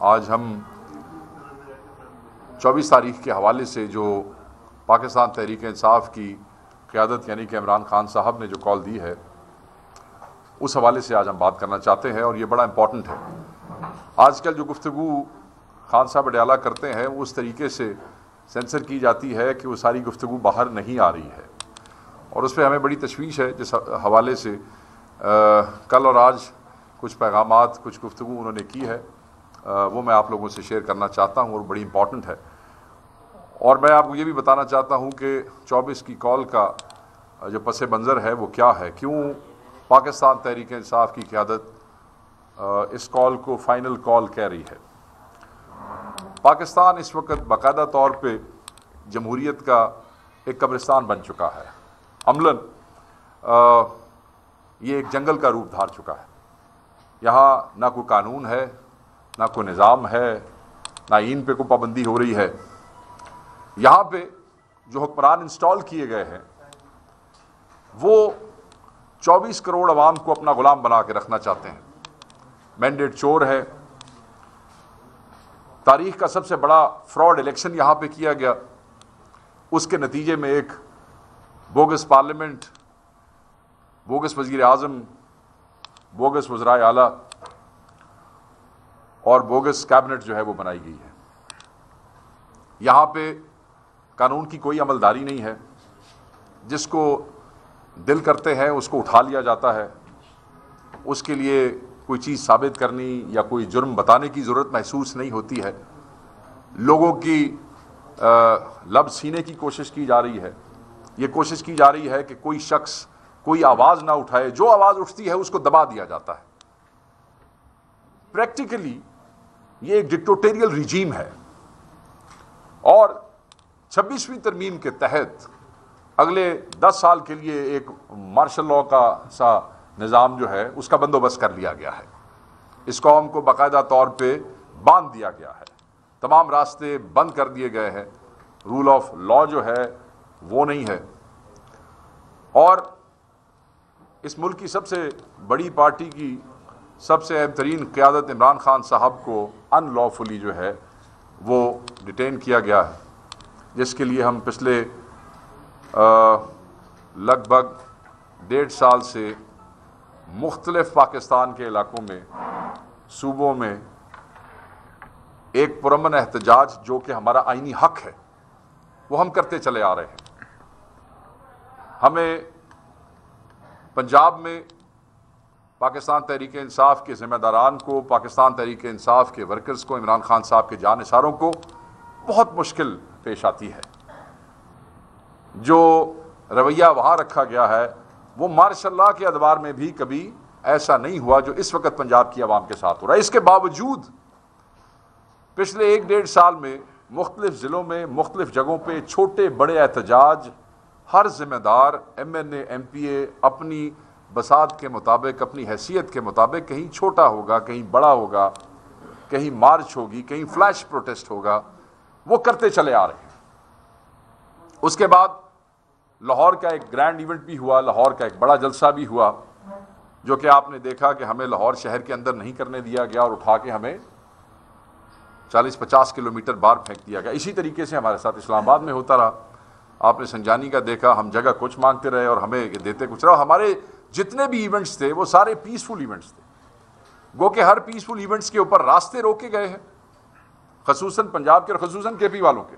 آج ہم 24 تاریخ کے حوالے سے جو پاکستان تحریک انصاف کی قیادت یعنی کہ عمران خان صاحب نے جو کال دی ہے اس حوالے سے آج ہم بات کرنا چاہتے ہیں، اور یہ بڑا امپورٹنٹ ہے۔ آج کل جو گفتگو خان صاحب اڈیالہ کرتے ہیں وہ اس طریقے سے سینسر کی جاتی ہے کہ وہ ساری گفتگو باہر نہیں آ رہی ہے، اور اس پہ ہمیں بڑی تشویش ہے۔ جس حوالے سے کل اور آج کچھ پیغامات، کچھ گفتگو انہوں نے کی ہے، وہ میں آپ لوگوں سے شیئر کرنا چاہتا ہوں اور بڑی امپورٹنٹ ہے۔ اور میں آپ کو یہ بھی بتانا چاہتا ہوں کہ 24 کی کال کا جو پس منظر ہے وہ کیا ہے، کیوں پاکستان تحریک انصاف کی قیادت اس کال کو فائنل کال کہہ رہی ہے۔ پاکستان اس وقت باقاعدہ طور پہ جمہوریت کا ایک قبرستان بن چکا ہے، عملاً یہ ایک جنگل کا روپ دھار چکا ہے۔ یہاں نہ کوئی قانون ہے، نہ کوئی نظام ہے، نہ آئین پہ کوئی پابندی ہو رہی ہے۔ یہاں پہ جو حکمران انسٹال کیے گئے ہیں وہ 24 کروڑ عوام کو اپنا غلام بنا کے رکھنا چاہتے ہیں۔ مینڈیٹ چور ہے۔ تاریخ کا سب سے بڑا فراڈ الیکشن یہاں پہ کیا گیا، اس کے نتیجے میں ایک بوگس پارلیمنٹ، بوگس وزیر اعظم، بوگس وزرائے اعلیٰ اور بوگس کیبنٹ جو ہے وہ بنائی گئی ہے۔ یہاں پہ قانون کی کوئی عملداری نہیں ہے، جس کو دل کرتے ہیں اس کو اٹھا لیا جاتا ہے، اس کے لیے کوئی چیز ثابت کرنی یا کوئی جرم بتانے کی ضرورت محسوس نہیں ہوتی ہے۔ لوگوں کی لب سینے کی کوشش کی جا رہی ہے، یہ کوشش کی جا رہی ہے کہ کوئی شخص کوئی آواز نہ اٹھائے، جو آواز اٹھتی ہے اس کو دبا دیا جاتا ہے۔ پریکٹیکلی یہ ایک ڈکٹیٹوریل ریجیم ہے، اور 26ویں ترمیم کے تحت اگلے 10 سال کے لیے ایک مارشل لاء کا سا نظام جو ہے اس کا بندوبست کر لیا گیا ہے۔ اس قوم کو باقاعدہ طور پہ باندھ دیا گیا ہے، تمام راستے بند کر دیے گئے ہیں، رول آف لاء جو ہے وہ نہیں ہے، اور اس ملک کی سب سے بڑی پارٹی کی سب سے اہم ترین قیادت عمران خان صاحب کو ان لافلی جو ہے وہ ڈیٹین کیا گیا ہے، جس کے لیے ہم پچھلے لگ بھگ 1.5 سال سے مختلف پاکستان کے علاقوں میں، صوبوں میں ایک پرامن احتجاج جو کہ ہمارا آئینی حق ہے وہ ہم کرتے چلے آ رہے ہیں۔ ہمیں پنجاب میں پاکستان تحریک انصاف کے ذمہ داران کو، پاکستان تحریک انصاف کے ورکرز کو، عمران خان صاحب کے جانثاروں کو بہت مشکل پیش آتی ہے۔ جو رویہ وہاں رکھا گیا ہے وہ ماشاء اللہ کے ادوار میں بھی کبھی ایسا نہیں ہوا جو اس وقت پنجاب کی عوام کے ساتھ ہو رہا ہے۔ اس کے باوجود پچھلے 1.5 سال میں مختلف ضلعوں میں، مختلف جگہوں پہ چھوٹے بڑے احتجاج، ہر ذمہ دار ایم این اے، ایم پی اے اپنی بساط کے مطابق، اپنی حیثیت کے مطابق، کہیں چھوٹا ہوگا، کہیں بڑا ہوگا، کہیں مارچ ہوگی، کہیں فلیش پروٹیسٹ ہوگا، وہ کرتے چلے آ رہے ہیں۔ اس کے بعد لاہور کا ایک گرینڈ ایونٹ بھی ہوا، لاہور کا ایک بڑا جلسہ بھی ہوا، جو کہ آپ نے دیکھا کہ ہمیں لاہور شہر کے اندر نہیں کرنے دیا گیا اور اٹھا کے ہمیں 40-50 کلومیٹر باہر پھینک دیا گیا۔ اسی طریقے سے ہمارے ساتھ اسلام آباد میں ہوتا رہا۔ آپ نے سنجانی کا دیکھا، ہم جگہ کچھ مانگتے رہے اور ہمیں دیتے کچھ رہا۔ ہمارے جتنے بھی ایونٹس تھے وہ سارے پیسفل ایونٹس تھے، گو کہ ہر پیسفل ایونٹس کے اوپر راستے روکے گئے ہیں، خصوصاً پنجاب کے اور خصوصاً کے پی والوں کے۔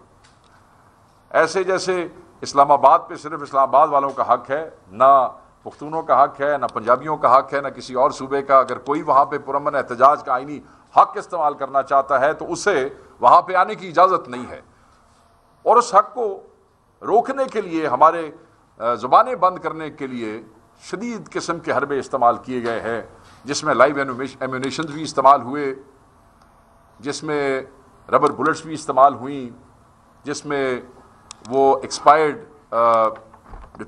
ایسے جیسے اسلام آباد پہ صرف اسلام آباد والوں کا حق ہے، نہ پختونوں کا حق ہے، نہ پنجابیوں کا حق ہے، نہ کسی اور صوبے کا۔ اگر کوئی وہاں پہ پرامن احتجاج کا آئینی حق استعمال کرنا چاہتا ہے تو اسے وہاں پہ آنے کی اجازت نہیں ہے، اور اس حق کو روکنے کے لیے، ہمارے زبانیں بند کرنے کے لیے شدید قسم کے حربے استعمال کیے گئے ہیں، جس میں لائیو ایمونیشنز بھی استعمال ہوئے، جس میں ربر بلٹس بھی استعمال ہوئیں، جس میں وہ ایکسپائرڈ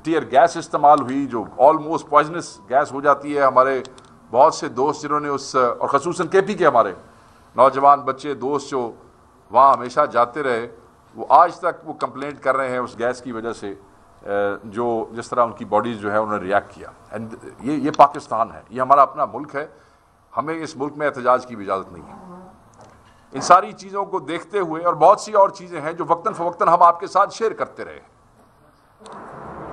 ٹیئر گیس استعمال ہوئی جو آلموسٹ پوائزنس گیس ہو جاتی ہے۔ ہمارے بہت سے دوست جنہوں نے اور خصوصاً کے پی کے ہمارے نوجوان بچے دوست جو وہاں ہمیشہ جاتے رہے، وہ آج تک وہ کمپلینٹ کر رہے ہیں اس گیس کی وجہ سے، جو جس طرح ان کی باڈیز جو ہے انہوں نے ریاکٹ کیا۔ اینڈ یہ پاکستان ہے، یہ ہمارا اپنا ملک ہے، ہمیں اس ملک میں احتجاج کی بھی اجازت نہیں ہے۔ ان ساری چیزوں کو دیکھتے ہوئے، اور بہت سی اور چیزیں ہیں جو وقتاً فوقتاً ہم آپ کے ساتھ شیئر کرتے رہے.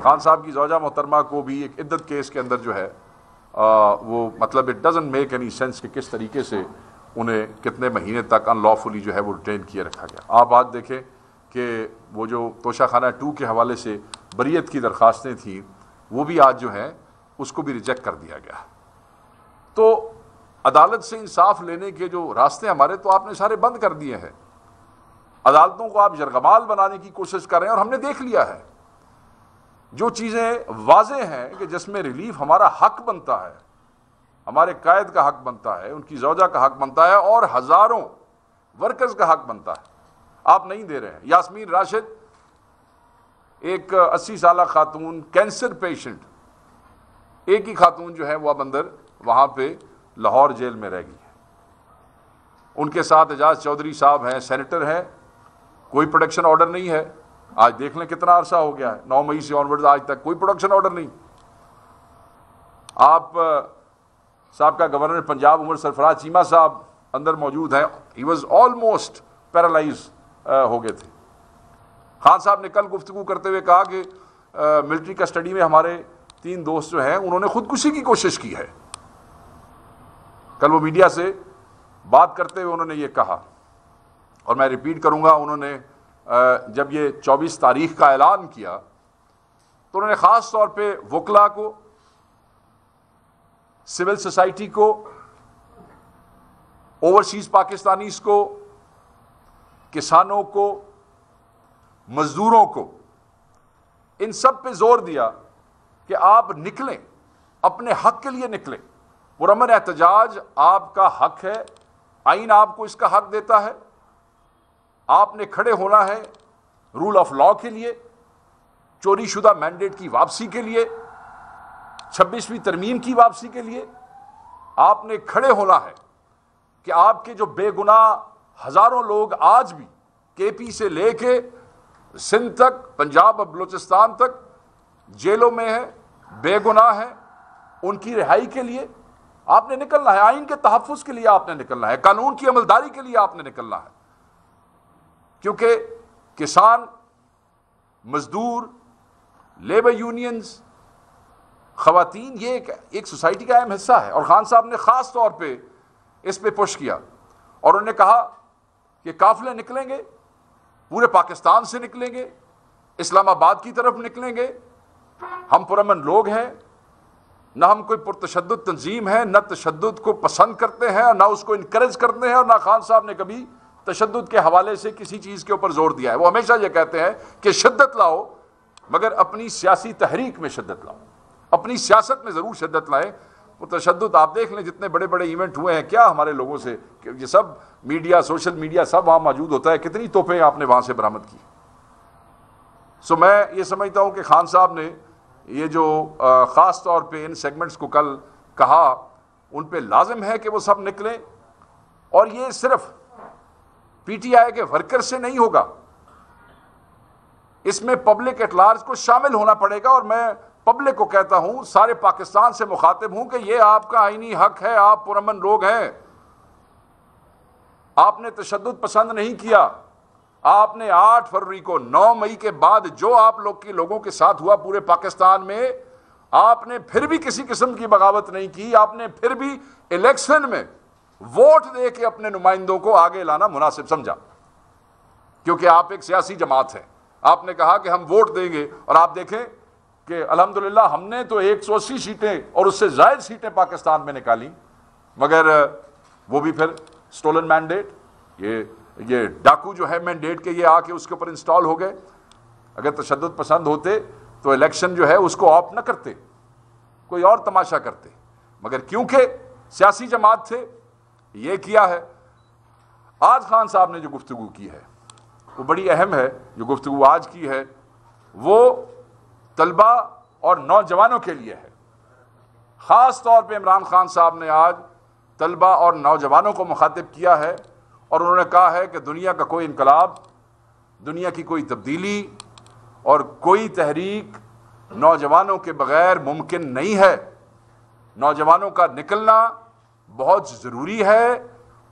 خان صاحب کی زوجہ محترمہ کو بھی ایک عدت کیس کے اندر جو ہے وہ مطلب it doesn't make any sense کہ کس طریقے سے انہیں کتنے مہینے تک ان لافلی جو ہے وہ ریٹین کیے رکھا گیا. آپ آج دیکھیں کہ وہ جو توشہ خانہ 2 کے حوالے سے بریت کی درخواستیں تھیں وہ بھی آج جو ہیں اس کو بھی ریجیکٹ کر دیا گیا. تو عدالت سے انصاف لینے کے جو راستے ہمارے تو آپ نے سارے بند کر دیے ہیں. عدالتوں کو آپ یرغمال بنانے کی کوشش کر رہے ہیں، اور ہم نے دیکھ لیا ہے جو چیزیں واضح ہیں کہ جس میں ریلیف ہمارا حق بنتا ہے، ہمارے قائد کا حق بنتا ہے، ان کی زوجہ کا حق بنتا ہے، اور ہزاروں ورکرز کا حق بنتا ہے، آپ نہیں دے رہے ہیں. یاسمین راشد ایک 80 سالہ خاتون، کینسر پیشنٹ، ایک ہی خاتون جو ہے وہ اب اندر وہاں پہ لاہور جیل میں رہ گئی ہے. ان کے ساتھ اعجاز چودھری صاحب ہیں، سینیٹر ہیں، کوئی پروڈکشن آرڈر نہیں ہے. آج دیکھ لیں کتنا عرصہ ہو گیا ہے، 9 مئی سے آنورڈ آج تک کوئی پروڈکشن آرڈر نہیں. آپ صاحب کا گورنر پنجاب عمر سرفراز چیمہ صاحب اندر موجود ہیں، ہی واز آلموسٹ پیرالائز ہو گئے تھے. خان صاحب نے کل گفتگو کرتے ہوئے کہا کہ ملٹری کسٹڈی میں ہمارے 3 دوست جو ہیں انہوں نے خودکشی کی کوشش کی ہے. کل وہ میڈیا سے بات کرتے ہوئے انہوں نے یہ کہا، اور میں ریپیٹ کروں گا. انہوں نے جب یہ 24 تاریخ کا اعلان کیا تو انہوں نے خاص طور پہ وکلا کو، سول سوسائٹی کو، اوورسیز پاکستانیز کو، کسانوں کو، مزدوروں کو، ان سب پہ زور دیا کہ آپ نکلیں، اپنے حق کے لیے نکلیں. پرامن احتجاج آپ کا حق ہے، آئین آپ کو اس کا حق دیتا ہے. آپ نے کھڑے ہونا ہے رول آف لا کے لیے، چوری شدہ مینڈیٹ کی واپسی کے لیے، 26ویں ترمیم کی واپسی کے لیے. آپ نے کھڑے ہونا ہے کہ آپ کے جو بے گناہ ہزاروں لوگ آج بھی کے پی سے لے کے سندھ تک، پنجاب اور بلوچستان تک جیلوں میں ہیں، بے گناہ ہیں، ان کی رہائی کے لیے آپ نے نکلنا ہے. آئین کے تحفظ کے لیے آپ نے نکلنا ہے، قانون کی عملداری کے لیے آپ نے نکلنا ہے. کیونکہ کسان، مزدور، لیبر یونینز، خواتین، یہ ایک سوسائٹی کا اہم حصہ ہے. اور خان صاحب نے خاص طور پہ اس پہ پش کیا، اور انہوں نے کہا کہ قافلے نکلیں گے، پورے پاکستان سے نکلیں گے، اسلام آباد کی طرف نکلیں گے. ہم پرامن لوگ ہیں، نہ ہم کوئی پرتشدد تنظیم ہے، نہ تشدد کو پسند کرتے ہیں، نہ اس کو انکریج کرتے ہیں، اور نہ خان صاحب نے کبھی تشدد کے حوالے سے کسی چیز کے اوپر زور دیا ہے. وہ ہمیشہ یہ کہتے ہیں کہ شدت لاؤ مگر اپنی سیاسی تحریک میں شدت لاؤ، اپنی سیاست میں ضرور شدت لائیں. وہ تشدد آپ دیکھ لیں، جتنے بڑے بڑے ایونٹ ہوئے ہیں کیا ہمارے لوگوں سے، یہ سب میڈیا، سوشل میڈیا سب وہاں موجود ہوتا ہے، کتنی توپیں آپ نے وہاں سے برآمد کی. سو میں یہ سمجھتا ہوں کہ خان صاحب نے یہ جو خاص طور پہ ان سیگمنٹس کو کل کہا، ان پہ لازم ہے کہ وہ سب نکلیں. اور یہ صرف پی ٹی آئی کے ورکر سے نہیں ہوگا، اس میں پبلک ایٹ لارج کو شامل ہونا پڑے گا. اور میں پبلک کو کہتا ہوں، سارے پاکستان سے مخاطب ہوں کہ یہ آپ کا آئینی حق ہے، آپ پرامن لوگ ہیں. آپ نے تشدد پسند نہیں کیا. آپ نے 8 فروری کو، 9 مئی کے بعد جو آپ لوگوں کے ساتھ ہوا پورے پاکستان میں، آپ نے پھر بھی کسی قسم کی بغاوت نہیں کی. آپ نے پھر بھی الیکشن میں ووٹ دے کے اپنے نمائندوں کو آگے لانا مناسب سمجھا، کیونکہ آپ ایک سیاسی جماعت ہیں. آپ نے کہا کہ ہم ووٹ دیں گے، اور آپ دیکھیں کہ الحمدللہ ہم نے تو 180 سیٹیں اور اس سے زائد سیٹیں پاکستان میں نکالی، مگر وہ بھی پھر سٹولن مینڈیٹ، یہ ڈاکو جو ہے مینڈیٹ کے، یہ آ کے اس کے اوپر انسٹال ہو گئے. اگر تشدد پسند ہوتے تو الیکشن جو ہے اس کو آپ نہ کرتے، کوئی اور تماشا کرتے، مگر کیونکہ سیاسی جماعت تھے یہ کیا ہے. آج خان صاحب نے جو گفتگو کی ہے وہ بڑی اہم ہے. جو گفتگو آج کی ہے وہ طلبہ اور نوجوانوں کے لیے ہے. خاص طور پہ عمران خان صاحب نے آج طلبہ اور نوجوانوں کو مخاطب کیا ہے، اور انہوں نے کہا ہے کہ دنیا کا کوئی انقلاب، دنیا کی کوئی تبدیلی اور کوئی تحریک نوجوانوں کے بغیر ممکن نہیں ہے. نوجوانوں کا نکلنا بہت ضروری ہے.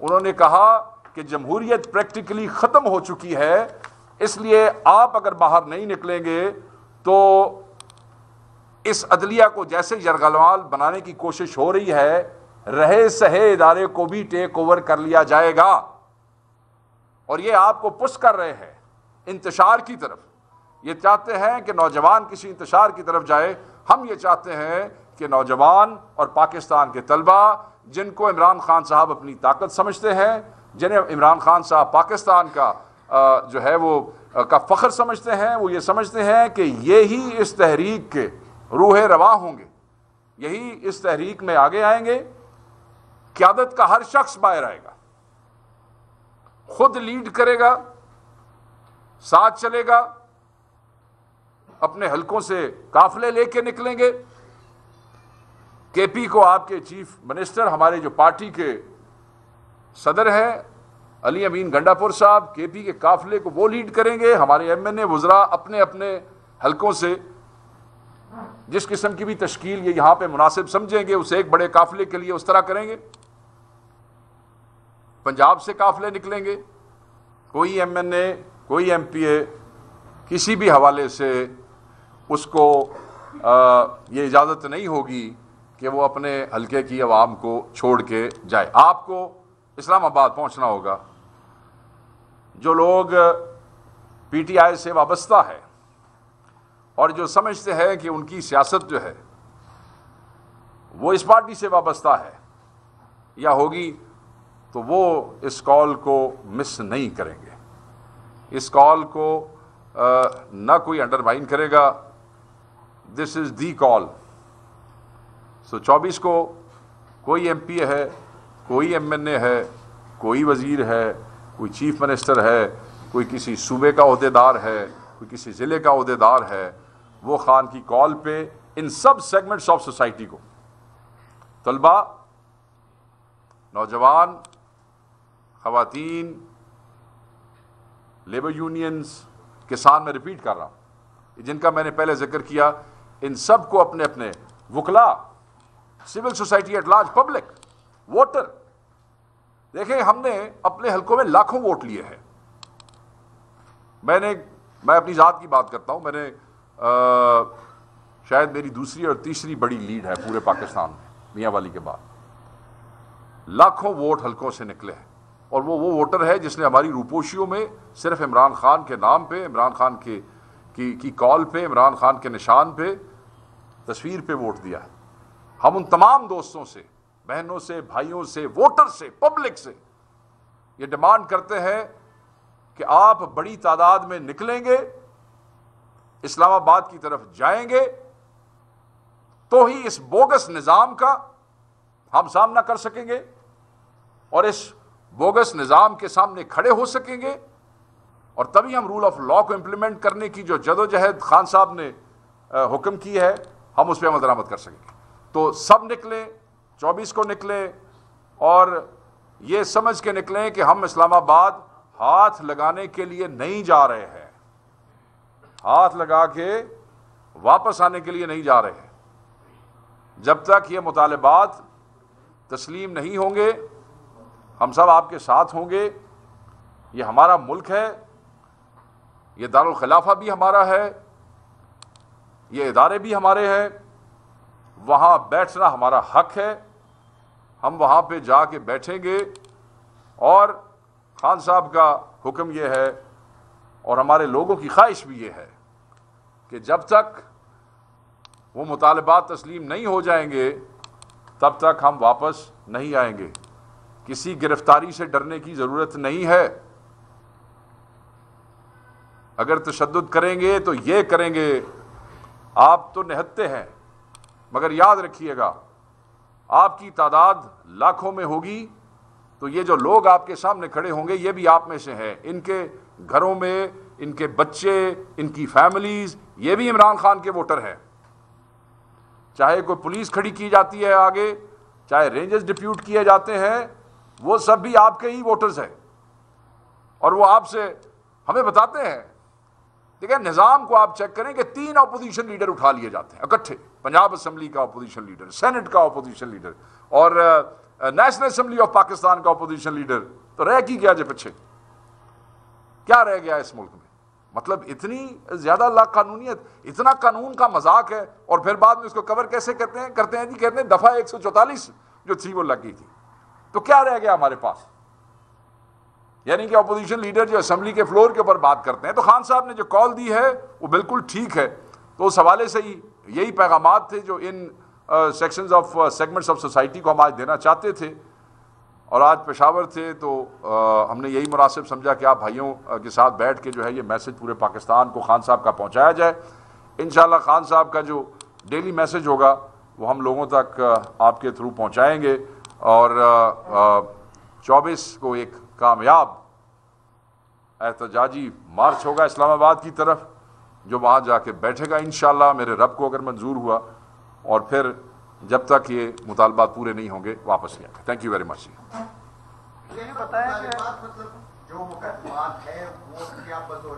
انہوں نے کہا کہ کہ جمہوریت پریکٹیکلی ختم ہو چکی ہے، اس لیے آپ اگر باہر نہیں نکلیں گے تو اس عدلیہ کو جیسے یرغمال بنانے کی کوشش ہو رہی ہے، رہے سہے ادارے کو بھی ٹیک اوور کر لیا جائے گا، اور یہ آپ کو پش کر رہے ہیں انتشار کی طرف۔ یہ چاہتے ہیں کہ نوجوان کسی انتشار کی طرف جائے، ہم یہ چاہتے ہیں کہ نوجوان اور پاکستان کے طلبہ جن کو عمران خان صاحب اپنی طاقت سمجھتے ہیں، جنہیں عمران خان صاحب پاکستان کا جو ہے وہ کا فخر سمجھتے ہیں، وہ یہ سمجھتے ہیں کہ یہی اس تحریک کے روح رواں ہوں گے، یہی اس تحریک میں آگے آئیں گے۔ قیادت کا ہر شخص باہر آئے گا، خود لیڈ کرے گا، ساتھ چلے گا، اپنے حلقوں سے قافلے لے کے نکلیں گے۔ کے پی کو آپ کے چیف منسٹر، ہمارے جو پارٹی کے صدر ہیں علی امین گنڈا پور صاحب، کے پی کے قافلے کو وہ لیڈ کریں گے۔ ہمارے ایم این اے وزراء اپنے اپنے حلقوں سے جس قسم کی بھی تشکیل یہ یہاں پہ مناسب سمجھیں گے، اسے ایک بڑے قافلے کے لیے اس طرح کریں گے۔ پنجاب سے قافلے نکلیں گے، کوئی ایم این اے، کوئی ایم پی اے کسی بھی حوالے سے اس کو یہ اجازت نہیں ہوگی کہ وہ اپنے حلقے کی عوام کو چھوڑ کے جائے۔ آپ کو اسلام آباد پہنچنا ہوگا۔ جو لوگ پی ٹی آئی سے وابستہ ہے اور جو سمجھتے ہیں کہ ان کی سیاست جو ہے وہ اس پارٹی سے وابستہ ہے یا ہوگی، تو وہ اس کال کو مس نہیں کریں گے۔ اس کال کو نہ کوئی انڈرمائن کرے گا۔ دس از دی کال۔ سو 24 کو کوئی ایم پی ہے، کوئی ایم این اے ہے، کوئی وزیر ہے، کوئی چیف منسٹر ہے، کوئی کسی صوبے کا عہدیدار ہے، کوئی کسی ضلع کا عہدیدار ہے، وہ خان کی کال پہ ان سب سیگمنٹس آف سوسائٹی کو، طلباء، نوجوان، خواتین، لیبر یونینز، کسان، میں ریپیٹ کر رہا ہوں، جن کا میں نے پہلے ذکر کیا، ان سب کو اپنے اپنے وکلاء، civil society at large, public, voter, دیکھیں ہم نے اپنے حلقوں میں لاکھوں ووٹ لیے ہیں۔ میں اپنی ذات کی بات کرتا ہوں، میں نے شاید میری دوسری اور تیسری بڑی لیڈ ہے پورے پاکستان میں میاں والی کے بعد۔ لاکھوں ووٹ حلقوں سے نکلے ہیں، اور وہ ووٹر ہے جس نے ہماری روپوشیوں میں صرف عمران خان کے نام پہ، عمران خان کی کال پہ، عمران خان کے نشان پہ، تصویر پہ ووٹ دیا ہے۔ ہم ان تمام دوستوں سے، بہنوں سے، بھائیوں سے، ووٹر سے، پبلک سے یہ ڈیمانڈ کرتے ہیں کہ آپ بڑی تعداد میں نکلیں گے، اسلام آباد کی طرف جائیں گے، تو ہی اس بوگس نظام کا ہم سامنا کر سکیں گے اور اس بوگس نظام کے سامنے کھڑے ہو سکیں گے، اور تبھی ہم رول آف لا کو امپلیمنٹ کرنے کی جو جدوجہد خان صاحب نے حکم کی ہے، ہم اس پہ عمل درآمد کر سکیں گے۔ تو سب نکلیں، 24 کو نکلیں، اور یہ سمجھ کے نکلیں کہ ہم اسلام آباد ہاتھ لگانے کے لیے نہیں جا رہے ہیں، ہاتھ لگا کے واپس آنے کے لیے نہیں جا رہے ہیں۔ جب تک یہ مطالبات تسلیم نہیں ہوں گے، ہم سب آپ کے ساتھ ہوں گے۔ یہ ہمارا ملک ہے، یہ دارالخلافہ بھی ہمارا ہے، یہ ادارے بھی ہمارے ہیں، وہاں بیٹھنا ہمارا حق ہے۔ ہم وہاں پہ جا کے بیٹھیں گے، اور خان صاحب کا حکم یہ ہے اور ہمارے لوگوں کی خواہش بھی یہ ہے کہ جب تک وہ مطالبات تسلیم نہیں ہو جائیں گے تب تک ہم واپس نہیں آئیں گے۔ کسی گرفتاری سے ڈرنے کی ضرورت نہیں ہے۔ اگر تشدد کریں گے تو یہ کریں گے، آپ تو نہتے ہیں، مگر یاد رکھیے گا آپ کی تعداد لاکھوں میں ہوگی، تو یہ جو لوگ آپ کے سامنے کھڑے ہوں گے یہ بھی آپ میں سے ہیں۔ ان کے گھروں میں ان کے بچے، ان کی فیملیز، یہ بھی عمران خان کے ووٹر ہیں۔ چاہے کوئی پولیس کھڑی کی جاتی ہے آگے، چاہے رینجرز ڈپیوٹ کیے جاتے ہیں، وہ سب بھی آپ کے ہی ووٹرز ہیں، اور وہ آپ سے ہمیں بتاتے ہیں۔ دیکھیں نظام کو آپ چیک کریں کہ 3 اپوزیشن لیڈر اٹھا لیے جاتے ہیں اکٹھے، پنجاب اسمبلی کا اپوزیشن لیڈر، سینٹ کا اپوزیشن لیڈر، اور نیشنل اسمبلی آف پاکستان کا اپوزیشن لیڈر تو رہ کی گیا جو پیچھے کیا رہ گیا اس ملک میں؟ مطلب اتنی زیادہ لا قانونیت، اتنا قانون کا مذاق ہے، اور پھر بعد میں اس کو کور کیسے کرتے ہیں جی کہتے ہیں دفعہ 144 جو تھی وہ لگی تھی. تو کیا رہ گیا ہمارے پاس؟ یعنی کہ اپوزیشن لیڈر جو اسمبلی کے فلور کے اوپر بات کرتے ہیں، تو خان صاحب نے جو کال دی ہے وہ بالکل ٹھیک ہے. تو اس حوالے سے ہی یہی پیغامات تھے جو ان سیگمنٹس آف سوسائٹی کو ہم آج دینا چاہتے تھے. اور آج پشاور تھے تو ہم نے یہی مناسب سمجھا کہ آپ بھائیوں کے ساتھ بیٹھ کے جو ہے یہ میسج پورے پاکستان کو خان صاحب کا پہنچایا جائے. انشاءاللہ خان صاحب کا جو ڈیلی میسج ہوگا وہ ہم لوگوں تک آپ کے تھرو پہنچائیں گے. اور 24 کو ایک کامیاب احتجاجی مارچ ہوگا اسلام آباد کی طرف، جو وہاں جا کے بیٹھے گا انشاءاللہ میرے رب کو اگر منظور ہوا، اور پھر جب تک یہ مطالبات پورے نہیں ہوں گے واپس لیں گے. Thank you very much. یہ بتائیں کہ مطلب جو مقدمات ہیں وہ کیا بطور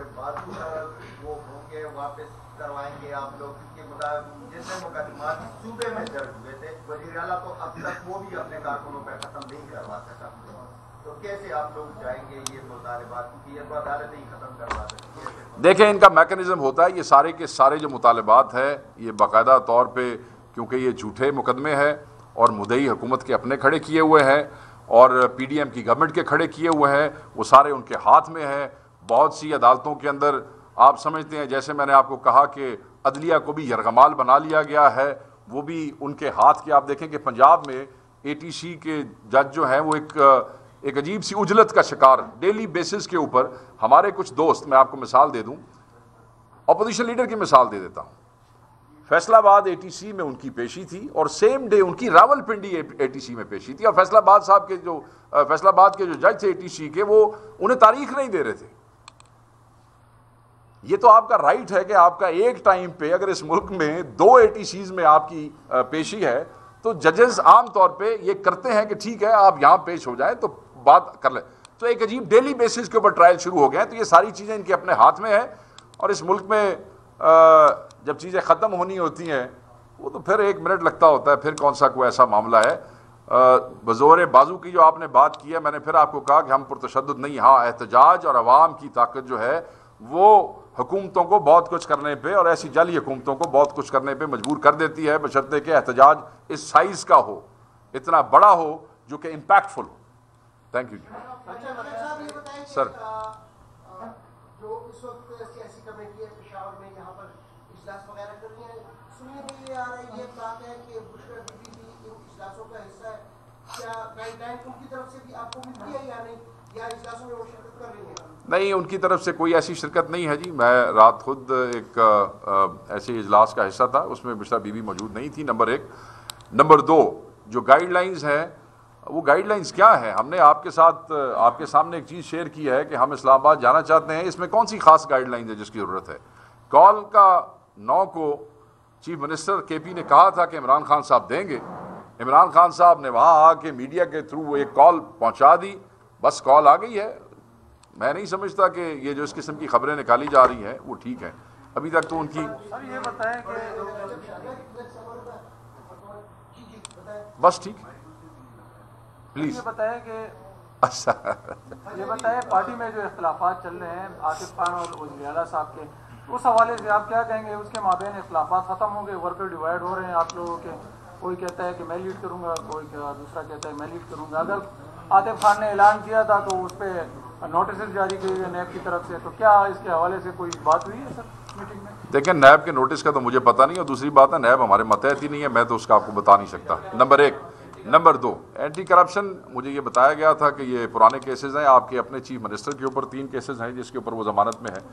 وہ ہوں گے، واپس کروائیں گے آپ لوگ کے مطابق؟ جیسے مقدمات صوبے میں درج ہوئے تھے، وزیر اعلیٰ تو اب تک وہ بھی اپنے کارکنوں پہ ختم نہیں کروا سکا، تو کیسے آپ لوگ جائیں گے یہ مطالبات کی؟ یہ تو عدالت ہی ختم کروا سکتی. دیکھیں ان کا میکنزم ہوتا ہے، یہ سارے کے سارے جو مطالبات ہیں یہ باقاعدہ طور پہ، کیونکہ یہ جھوٹے مقدمے ہیں اور مدعی حکومت کے اپنے کھڑے کیے ہوئے ہیں اور پی ڈی ایم کی گورنمنٹ کے کھڑے کیے ہوئے ہیں، وہ سارے ان کے ہاتھ میں ہیں. بہت سی عدالتوں کے اندر آپ سمجھتے ہیں، جیسے میں نے آپ کو کہا کہ عدلیہ کو بھی یرغمال بنا لیا گیا ہے، وہ بھی ان کے ہاتھ کے. آپ دیکھیں کہ پنجاب میں اے ٹی سی کے جج جو ہیں وہ ایک عجیب سی اجلت کا شکار ڈیلی بیسس کے اوپر. ہمارے کچھ دوست، میں آپ کو مثال دے دوں، اپوزیشن لیڈر کی مثال دے دیتا ہوں. فیصلہ آباد اے ٹی سی میں ان کی پیشی تھی اور سیم ڈے ان کی Rawalpindi A T C میں پیشی تھی، اور فیصلہ آباد کے جو جج تھے اے ٹی سی کے، وہ انہیں تاریخ نہیں دے رہے تھے. یہ تو آپ کا رائٹ ہے کہ آپ کا ایک ٹائم پہ اگر اس ملک میں 2 اے ٹی سیز میں آپ کی پیشی ہے تو ججز عام طور پہ یہ کرتے ہیں کہ ٹھیک ہے آپ یہاں پیش ہو جائیں تو بات کر لیں. تو ایک عجیب ڈیلی بیسس کے اوپر ٹرائل شروع ہو گئے ہیں. تو یہ ساری چیزیں ان کے اپنے ہاتھ میں ہیں، اور اس ملک میں جب چیزیں ختم ہونی ہوتی ہیں وہ تو پھر 1 منٹ لگتا ہوتا ہے، پھر کون سا کوئی ایسا معاملہ ہے. بزور بازو کی جو آپ نے بات کی ہے، میں نے پھر آپ کو کہا کہ ہم پرتشدد نہیں. ہاں، احتجاج اور عوام کی طاقت جو ہے وہ حکومتوں کو بہت کچھ کرنے پہ، اور ایسی جعلی حکومتوں کو بہت کچھ کرنے پہ مجبور کر دیتی ہے، بشرطے کہ احتجاج اس سائز کا ہو، اتنا بڑا ہو جو کہ impactful who. Thank you sir. جو اس وقت سیاسی کمیٹی ہے پشاور میں، یہاں پر اجلاس وغیرہ کر رہی ہیں، سننے میں یہ آ رہا ہے، یہ بات ہے کہ بشرا بی بی بھی ان اجلاسوں کا حصہ ہے. کیا گائیڈ لائن ان کی طرف سے بھی آپ کو ملتی ہے یا نہیں، یا اجلاسوں میں وہ شرکت کر رہی ہیں؟ نہیں، ان کی طرف سے کوئی ایسی شرکت نہیں ہے جی. میں رات خود ایک ایسے اجلاس کا حصہ تھا، اس میں بشرا بی بی موجود نہیں تھی. نمبر 1. نمبر 2، جو گائیڈ لائنز ہیں وہ گائیڈ لائنز کیا ہیں؟ ہم نے آپ کے ساتھ آپ کے سامنے ایک چیز شیئر کی ہے کہ ہم اسلام آباد جانا چاہتے ہیں. اس میں کون سی خاص گائیڈ لائنز ہے جس کی ضرورت ہے؟ کال کا 9 کو چیف منسٹر کے پی نے کہا تھا کہ عمران خان صاحب دیں گے. عمران خان صاحب نے وہاں آ کے میڈیا کے تھرو ایک کال پہنچا دی، بس کال آ گئی ہے. میں نہیں سمجھتا کہ یہ جو اس قسم کی خبریں نکالی جا رہی ہیں وہ ٹھیک ہیں. ابھی تک تو ان کی یہ بتائیں کہ بس ٹھیک ہے پلیز. یہ بتائیں کہ اچھا یہ بتائیں پارٹی میں جو اختلافات چل رہے ہیں آصف خان اور وزیر اعلیٰ صاحب کے، اس حوالے سے آپ کیا کہیں گے؟ اس کے مابین اختلافات ختم ہو گئے، ورکر ڈیوائڈ ہو رہے ہیں آپ لوگوں کے، کوئی کہتا ہے کہ میں لیڈ کروں گا، کوئی دوسرا کہتا ہے میں لیڈ کروں گا. اگر آصف خان نے اعلان کیا تھا تو اس پہ نوٹسز جاری کیے گئے نیب کی طرف سے، تو کیا اس کے حوالے سے کوئی بات ہوئی ہے سر میٹنگ میں؟ دیکھیں، نیب کے نوٹس کا تو مجھے پتہ نہیں، اور دوسری بات ہے نیب ہمارے ماتحت ہی نہیں ہے، میں تو اس کا آپ کو بتا نہیں سکتا. نمبر 1. نمبر 2، اینٹی کرپشن مجھے یہ بتایا گیا تھا کہ یہ پرانے کیسز ہیں. آپ کے اپنے چیف منسٹر کے اوپر 3 کیسز ہیں جس کے اوپر وہ ضمانت میں ہیں.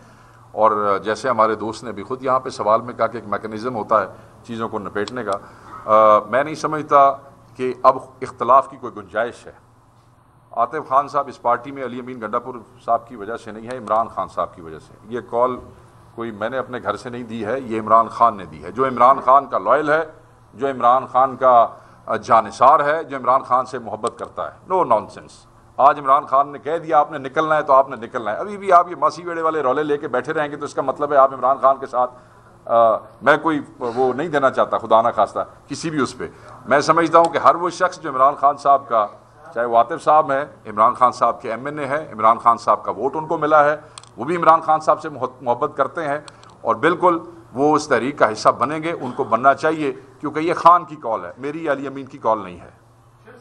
اور جیسے ہمارے دوست نے بھی خود یہاں پہ سوال میں کہا کہ ایک میکنزم ہوتا ہے چیزوں کو نپیٹنے کا. میں نہیں سمجھتا کہ اب اختلاف کی کوئی گنجائش ہے. آصف خان صاحب اس پارٹی میں علی امین گنڈا پور صاحب کی وجہ سے نہیں ہے، عمران خان صاحب کی وجہ سے. یہ کال کوئی میں نے اپنے گھر سے نہیں دی ہے، یہ عمران خان نے دی ہے. جو عمران خان کا لائل ہے، جو عمران خان کا جانثار ہے، جو عمران خان سے محبت کرتا ہے. نو نانسنس. آج عمران خان نے کہہ دیا آپ نے نکلنا ہے تو آپ نے نکلنا ہے. ابھی بھی آپ یہ ماسی ویڑے والے رولے لے کے بیٹھے رہیں گے تو اس کا مطلب ہے آپ عمران خان کے ساتھ میں کوئی وہ نہیں دینا چاہتا خدا نہ خواستہ کسی بھی اس پہ. میں سمجھتا ہوں کہ ہر وہ شخص جو عمران خان صاحب کا چاہے وہ عاطف صاحب ہیں، عمران خان صاحب کے MNA ہیں، عمران خان صاحب کا ووٹ ان کو ملا ہے، وہ بھی عمران خان صاحب سے محبت کرتے ہیں اور بالکل وہ اس تحریک کا حصہ بنیں گے، ان کو بننا چاہیے، کیونکہ یہ خان کی کال ہے، میری علی امین کی کال نہیں ہے۔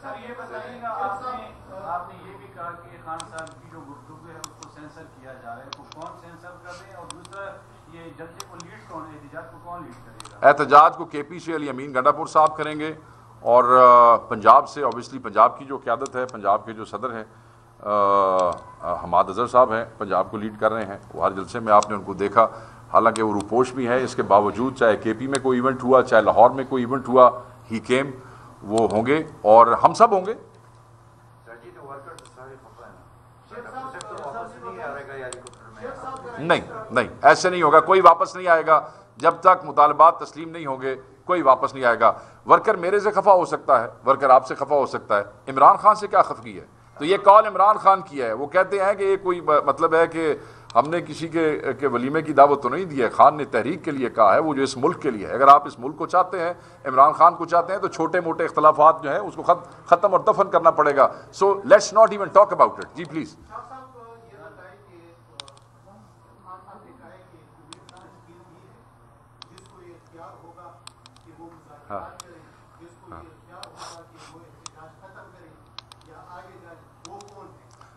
سر یہ بتائیے گا، آپ نے یہ بھی کہا کہ خان صاحب کی جو گفتگو ہے اس کو سینسر کیا جا رہا ہے، تو کون سینسر کر رہے ہیں، اور دوسرا یہ جلسے کو لیڈ کون ہے، احتجاج کو کون لیڈ کرے گا؟ احتجاج کو KP سے علی امین گنڈا پور صاحب کریں گے، اور پنجاب سے اوبیسلی پنجاب کی جو قیادت ہے، پنجاب کے جو صدر ہیں حماد اظہر صاحب ہیں، پنجاب کو لیڈ کر رہے ہیں، وہ ہر جلسے میں آپ نے ان کو دیکھا، حالانکہ وہ روپوش بھی ہیں، اس کے باوجود چاہے KP میں کوئی ایونٹ ہوا، چاہے لاہور میں کوئی ایونٹ ہوا، ہی کیم، وہ ہوں گے اور ہم سب ہوں گے۔ نہیں ایسے نہیں ہوگا، کوئی واپس نہیں آئے گا جب تک مطالبات تسلیم نہیں ہوں گے، کوئی واپس نہیں آئے گا۔ ورکر میرے سے خفا ہو سکتا ہے، ورکر آپ سے خفا ہو سکتا ہے، عمران خان سے کیا خفگی ہے؟ تو یہ کال عمران خان کی ہے، وہ کہتے ہیں کہ یہ کوئی مطلب ہے کہ ہم نے کسی کے ولیمے کی دعوت تو نہیں دی ہے، خان نے تحریک کے لیے کہا ہے، وہ جو اس ملک کے لیے ہے۔ اگر آپ اس ملک کو چاہتے ہیں، عمران خان کو چاہتے ہیں، تو چھوٹے موٹے اختلافات جو ہیں اس کو ختم اور دفن کرنا پڑے گا۔ So let's not even talk about it. جی پلیز۔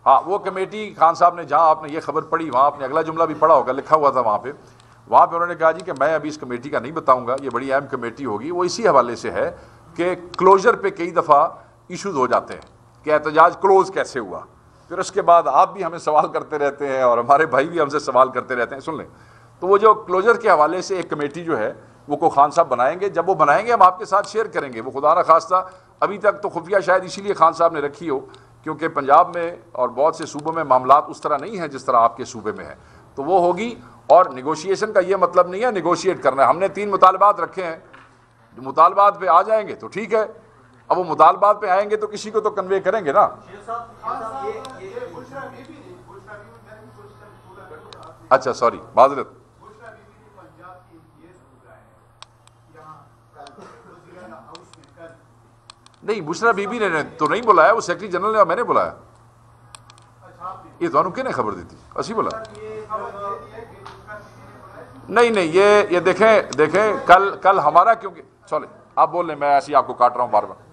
ہاں وہ کمیٹی خان صاحب نے، جہاں آپ نے یہ خبر پڑھی وہاں آپ نے اگلا جملہ بھی پڑھا ہوگا، لکھا ہوا تھا وہاں پہ انہوں نے کہا جی کہ میں ابھی اس کمیٹی کا نہیں بتاؤں گا، یہ بڑی اہم کمیٹی ہوگی۔ وہ اسی حوالے سے ہے کہ کلوزر پہ کئی دفعہ ایشوز ہو جاتے ہیں کہ احتجاج کلوز کیسے ہوا، پھر اس کے بعد آپ بھی ہمیں سوال کرتے رہتے ہیں اور ہمارے بھائی بھی ہم سے سوال کرتے رہتے ہیں۔ سن لیں، تو وہ جو کلوزر کے حوالے سے ایک کمیٹی جو ہے وہ کو خان صاحب بنائیں گے، جب وہ بنائیں گے ہم آپ کے ساتھ شیئر کریں گے۔ وہ خدا نہ خواستہ ابھی تک تو خفیہ شاید اسی لیے خان صاحب نے رکھی ہو کیونکہ پنجاب میں اور بہت سے صوبوں میں معاملات اس طرح نہیں ہیں جس طرح آپ کے صوبے میں ہیں، تو وہ ہوگی۔ اور نیگوشیشن کا یہ مطلب نہیں ہے نیگوشیٹ کرنا ہے، ہم نے 3 مطالبات رکھے ہیں، جو مطالبات پہ آ جائیں گے تو ٹھیک ہے، اب وہ مطالبات پہ آئیں گے تو کسی کو تو کنوے کریں گے نا۔ اچھا سوری، معذرت۔ نہیں بشرا بی بی نے تو نہیں بلایا، وہ سیکرٹری جنرل نے، میں نے بلایا۔ یہ تو انہوں نے خبر دی تھی، اسی بولا نہیں یہ دیکھیں کل ہمارا، کیونکہ چلے آپ بول لیں، میں ایسی آپ کو کاٹ رہا ہوں بار بار۔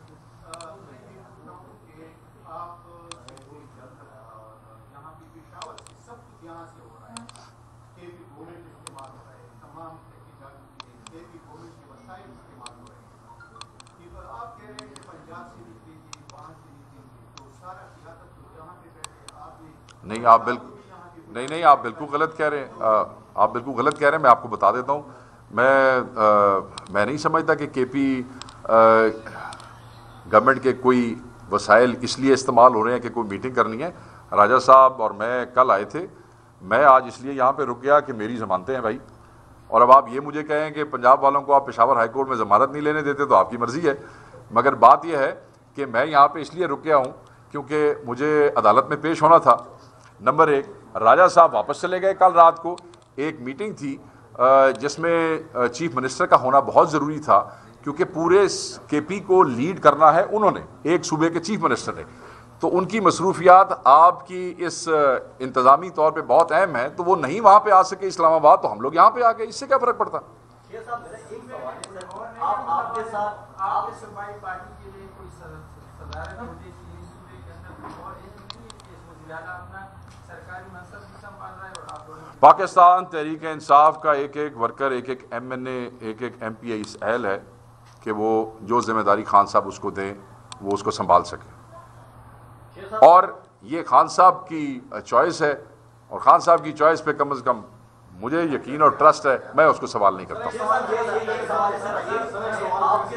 نہیں آپ بالکل غلط کہہ رہے ہیں، آپ بالکل غلط کہہ رہے ہیں، میں آپ کو بتا دیتا ہوں۔ میں نہیں سمجھتا کہ KP گورنمنٹ کے کوئی وسائل اس لیے استعمال ہو رہے ہیں کہ کوئی میٹنگ کرنی ہے۔ راجہ صاحب اور میں کل آئے تھے، میں آج اس لیے یہاں پہ رک گیا کہ میری ضمانتیں ہیں بھائی، اور اب آپ یہ مجھے کہیں کہ پنجاب والوں کو آپ پشاور ہائی کورٹ میں ضمانت نہیں لینے دیتے تو آپ کی مرضی ہے، مگر بات یہ ہے کہ میں یہاں پہ اس لیے رک گیا ہوں کیونکہ مجھے عدالت میں پیش ہونا تھا۔ نمبر 1، راجہ صاحب واپس چلے گئے کل رات کو، ایک میٹنگ تھی جس میں چیف منسٹر کا ہونا بہت ضروری تھا کیونکہ پورے KP کو لیڈ کرنا ہے انہوں نے، ایک صوبے کے چیف منسٹر نے، تو ان کی مصروفیات آپ کی اس انتظامی طور پہ بہت اہم ہیں، تو وہ نہیں وہاں پہ آ سکے اسلام آباد، تو ہم لوگ یہاں پہ آ گئے، اس سے کیا فرق پڑتا؟ پاکستان تحریک انصاف کا ایک ایک ورکر، ایک ایک MNA، ایک ایک MP اس اہل ہے کہ وہ جو ذمہ داری خان صاحب اس کو دیں وہ اس کو سنبھال سکے، اور یہ خان صاحب کی چوائس ہے، اور خان صاحب کی چوائس پہ کم از کم مجھے یقین اور ٹرسٹ ہے، میں اس کو سوال نہیں کرتا ہوں۔ آپ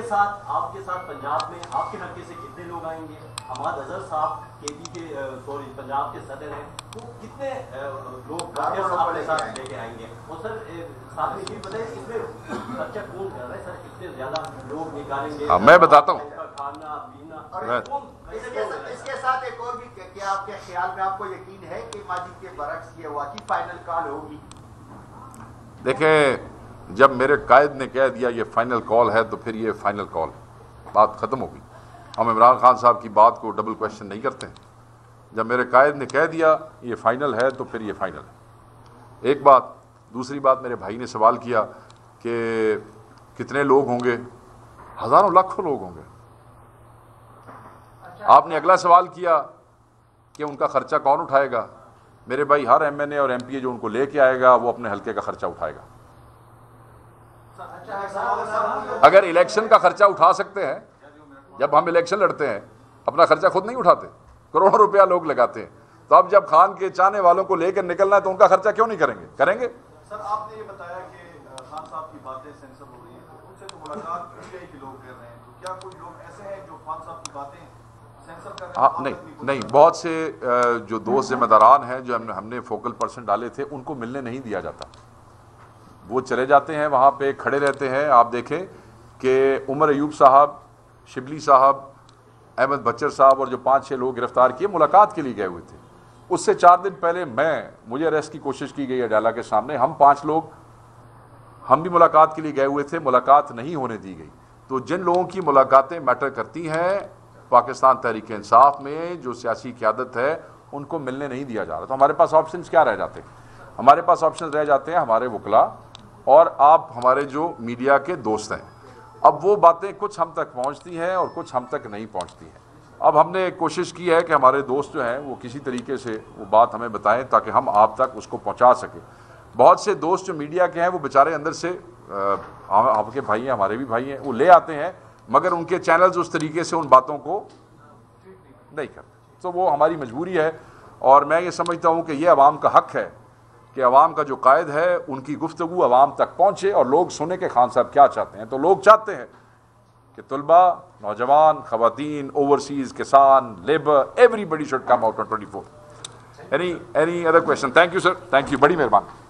کے ساتھ پنجاب میں آپ کے حلقے سے کتنے لوگ آئیں گے؟ حماد اظہر صاحب KP کے پنجاب کے صدر ہیں، وہ کتنے لوگ اپنے ساتھ لے کے آئیں گے؟ اور سر ساتھ میں یہ بتائیں اس میں خرچہ کون کر رہا ہے؟ سر کتنے زیادہ لوگ نکالیں گے؟ میں بتاتا ہوں، کھانا پینا۔ اس کے ساتھ ایک اور بھی، کیا آپ کے خیال میں آپ کو یقین ہے کہ ماجد کے برعکس یہ واقعی فائنل کال ہوگی؟ دیکھیں جب میرے قائد نے کہہ دیا یہ فائنل کال ہے تو پھر یہ فائنل کال، بات ختم ہوگی۔ ہم عمران خان صاحب کی بات کو ڈبل کویشچن نہیں کرتے ہیں. جب میرے قائد نے کہہ دیا یہ فائنل ہے تو پھر یہ فائنل ہے. ایک بات. دوسری بات، میرے بھائی نے سوال کیا کہ کتنے لوگ ہوں گے. ہزاروں لاکھوں لوگ ہوں گے. آپ نے اگلا سوال کیا کہ ان کا خرچہ کون اٹھائے گا. میرے بھائی، ہر ایم این اے اور ایم پی اے جو ان کو لے کے آئے گا وہ اپنے حلقے کا خرچہ اٹھائے گا. اگر الیکشن کا خرچہ اٹھا سکتے ہیں، جب ہم الیکشن لڑتے ہیں اپنا خرچہ خود نہیں اٹھاتے، کروڑوں روپیہ لوگ لگاتے ہیں، تو اب جب خان کے چاہنے والوں کو لے کر نکلنا ہے تو ان کا خرچہ کیوں نہیں کریں گے؟ کریں گے. سر، آپ نے یہ بتایا کہ خان صاحب کی باتیں سینسر ہو رہی ہیں، تو ان سے تو ملاقات کی گئی کہ لوگ کر رہے ہیں، تو کیا کوئی لوگ ایسے ہیں جو خان صاحب کی باتیں سینسر کر رہے ہیں؟ نہیں، بہت سے جو دوست ذمہ داران ہیں جو ہم نے فوکل پرسن ڈالے تھے ان کو ملنے نہیں دیا جاتا. وہ چلے جاتے ہیں، وہاں پہ کھڑے رہتے ہیں. آپ دیکھیں کہ عمر ایوب صاحب، شبلی صاحب، احمد بچر صاحب اور جو 5-6 لوگ گرفتار کیے ملاقات کے لیے گئے ہوئے تھے. اس سے 4 دن پہلے مجھے اریسٹ کی کوشش کی گئی اڈالہ کے سامنے. ہم 5 لوگ ہم بھی ملاقات کے لیے گئے ہوئے تھے، ملاقات نہیں ہونے دی گئی. تو جن لوگوں کی ملاقاتیں میٹر کرتی ہیں پاکستان تحریک انصاف میں جو سیاسی قیادت ہے ان کو ملنے نہیں دیا جا رہا. تو ہمارے پاس آپشنز کیا رہ جاتے ہیں؟ ہمارے پاس آپشنز رہ جاتے ہیں ہمارے وکلاء اور آپ ہمارے جو میڈیا کے دوست ہیں. اب وہ باتیں کچھ ہم تک پہنچتی ہیں اور کچھ ہم تک نہیں پہنچتی ہیں. اب ہم نے کوشش کی ہے کہ ہمارے دوست جو ہیں وہ کسی طریقے سے وہ بات ہمیں بتائیں تاکہ ہم آپ تک اس کو پہنچا سکیں. بہت سے دوست جو میڈیا کے ہیں وہ بیچارے اندر سے آپ کے بھائی ہیں، ہمارے بھی بھائی ہیں، وہ لے آتے ہیں مگر ان کے چینلز اس طریقے سے ان باتوں کو نہیں کرتے. تو وہ ہماری مجبوری ہے اور میں یہ سمجھتا ہوں کہ یہ عوام کا حق ہے کہ عوام کا جو قائد ہے ان کی گفتگو عوام تک پہنچے اور لوگ سنیں کہ خان صاحب کیا چاہتے ہیں. تو لوگ چاہتے ہیں کہ طلباء، نوجوان، خواتین، اوورسیز، کسان، labour, everybody should come out on 24. Any other question? Thank you, sir. Thank you. بڑی مہربانی.